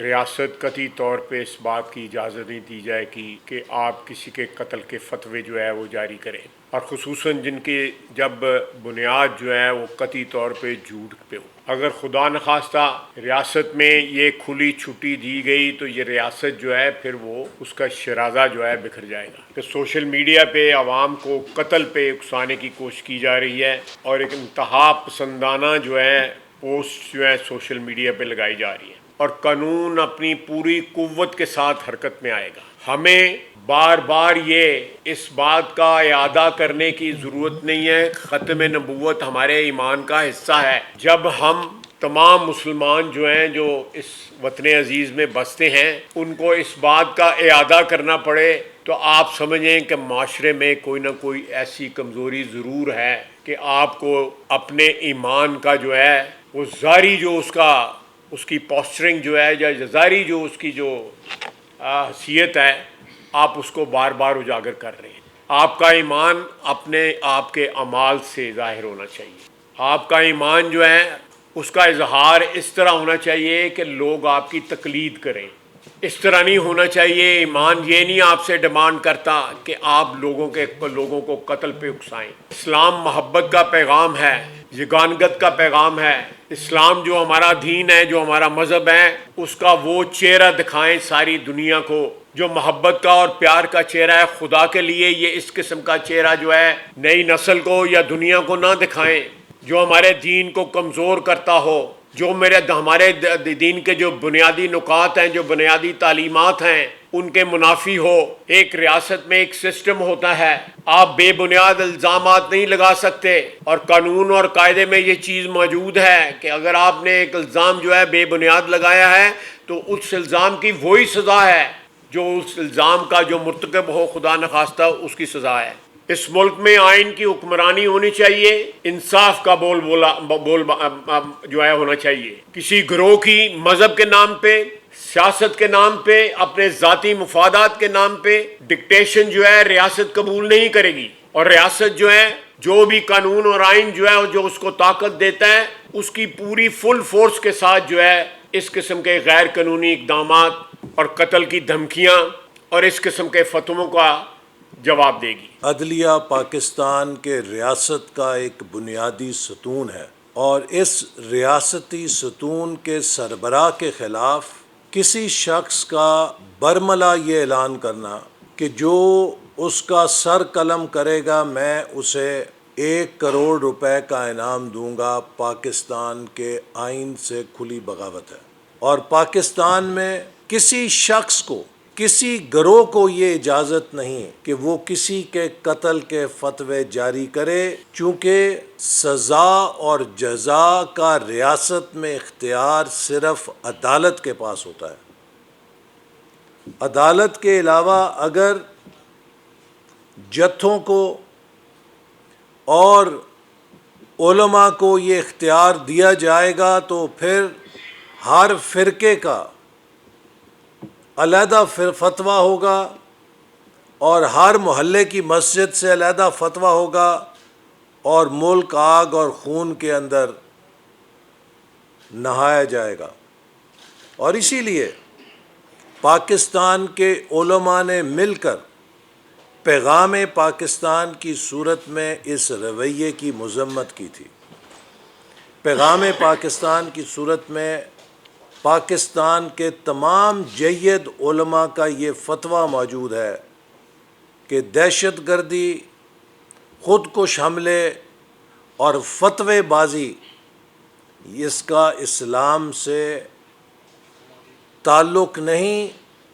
ریاست قطعی طور پہ اس بات کی اجازت نہیں دی جائے گی کہ آپ کسی کے قتل کے فتوے جو ہے وہ جاری کریں، اور خصوصاً جن کی جب بنیاد جو ہے وہ قطعی طور پہ جھوٹ پہ ہو۔ اگر خدا نخواستہ ریاست میں یہ کھلی چھٹی دی گئی تو یہ ریاست جو ہے پھر وہ اس کا شرازہ جو ہے بکھر جائے گا کہ سوشل میڈیا پہ عوام کو قتل پہ اکسانے کی کوشش کی جا رہی ہے، اور ایک انتہا پسندانہ جو ہے پوسٹ جو ہے سوشل میڈیا پہ لگائی جا رہی ہے، اور قانون اپنی پوری قوت کے ساتھ حرکت میں آئے گا۔ ہمیں بار بار یہ اس بات کا اعادہ کرنے کی ضرورت نہیں ہے، ختم نبوت ہمارے ایمان کا حصہ ہے۔ جب ہم تمام مسلمان جو ہیں جو اس وطن عزیز میں بستے ہیں ان کو اس بات کا اعادہ کرنا پڑے تو آپ سمجھیں کہ معاشرے میں کوئی نہ کوئی ایسی کمزوری ضرور ہے کہ آپ کو اپنے ایمان کا جو ہے وہ ظاہری جو اس کی پوسچرنگ جو ہے یا ظاہری جو اس کی جو حیثیت ہے آپ اس کو بار بار اجاگر کر رہے ہیں۔ آپ کا ایمان اپنے آپ کے اعمال سے ظاہر ہونا چاہیے۔ آپ کا ایمان جو ہے اس کا اظہار اس طرح ہونا چاہیے کہ لوگ آپ کی تقلید کریں۔ اس طرح نہیں ہونا چاہیے۔ ایمان یہ نہیں آپ سے ڈیمانڈ کرتا کہ آپ لوگوں کو قتل پہ اکسائیں۔ اسلام محبت کا پیغام ہے، یگانگت کا پیغام ہے۔ اسلام جو ہمارا دین ہے، جو ہمارا مذہب ہے، اس کا وہ چہرہ دکھائیں ساری دنیا کو جو محبت کا اور پیار کا چہرہ ہے خدا کے لیے۔ یہ اس قسم کا چہرہ جو ہے نئی نسل کو یا دنیا کو نہ دکھائیں جو ہمارے دین کو کمزور کرتا ہو، جو ہمارے دین کے جو بنیادی نکات ہیں، جو بنیادی تعلیمات ہیں ان کے منافی ہو۔ ایک ریاست میں ایک سسٹم ہوتا ہے، آپ بے بنیاد الزامات نہیں لگا سکتے، اور قانون اور قاعدے میں یہ چیز موجود ہے کہ اگر آپ نے ایک الزام جو ہے بے بنیاد لگایا ہے تو اس الزام کی وہی سزا ہے جو اس الزام کا جو مرتکب ہو خدا نخواستہ اس کی سزا ہے۔ اس ملک میں آئین کی حکمرانی ہونی چاہیے، انصاف کا بول جو ہے ہونا چاہیے۔ کسی گروہ کی مذہب کے نام پہ، سیاست کے نام پہ، اپنے ذاتی مفادات کے نام پہ ڈکٹیشن جو ہے ریاست قبول نہیں کرے گی، اور ریاست جو ہے جو بھی قانون اور آئین جو ہے جو اس کو طاقت دیتا ہے اس کی پوری فل فورس کے ساتھ جو ہے اس قسم کے غیر قانونی اقدامات اور قتل کی دھمکیاں اور اس قسم کے فتووں کا جواب دے گی۔ عدلیہ پاکستان کے ریاست کا ایک بنیادی ستون ہے، اور اس ریاستی ستون کے سربراہ کے خلاف کسی شخص کا برملا یہ اعلان کرنا کہ جو اس کا سر قلم کرے گا میں اسے 1 کروڑ روپے کا انعام دوں گا، پاکستان کے آئین سے کھلی بغاوت ہے۔ اور پاکستان میں کسی شخص کو، کسی گروہ کو یہ اجازت نہیں کہ وہ کسی کے قتل کے فتوے جاری کرے، چونکہ سزا اور جزا کا ریاست میں اختیار صرف عدالت کے پاس ہوتا ہے۔ عدالت کے علاوہ اگر جتھوں کو اور علماء کو یہ اختیار دیا جائے گا تو پھر ہر فرقے کا علیحدہ فتویٰ ہوگا، اور ہر محلے کی مسجد سے علیحدہ فتویٰ ہوگا، اور ملک آگ اور خون کے اندر نہایا جائے گا۔ اور اسی لیے پاکستان کے علماء نے مل کر پیغام پاکستان کی صورت میں اس رویے کی مذمت کی تھی۔ پیغام پاکستان کی صورت میں پاکستان کے تمام جید علماء کا یہ فتویٰ موجود ہے کہ دہشت گردی، خود کش حملے اور فتوے بازی اس کا اسلام سے تعلق نہیں،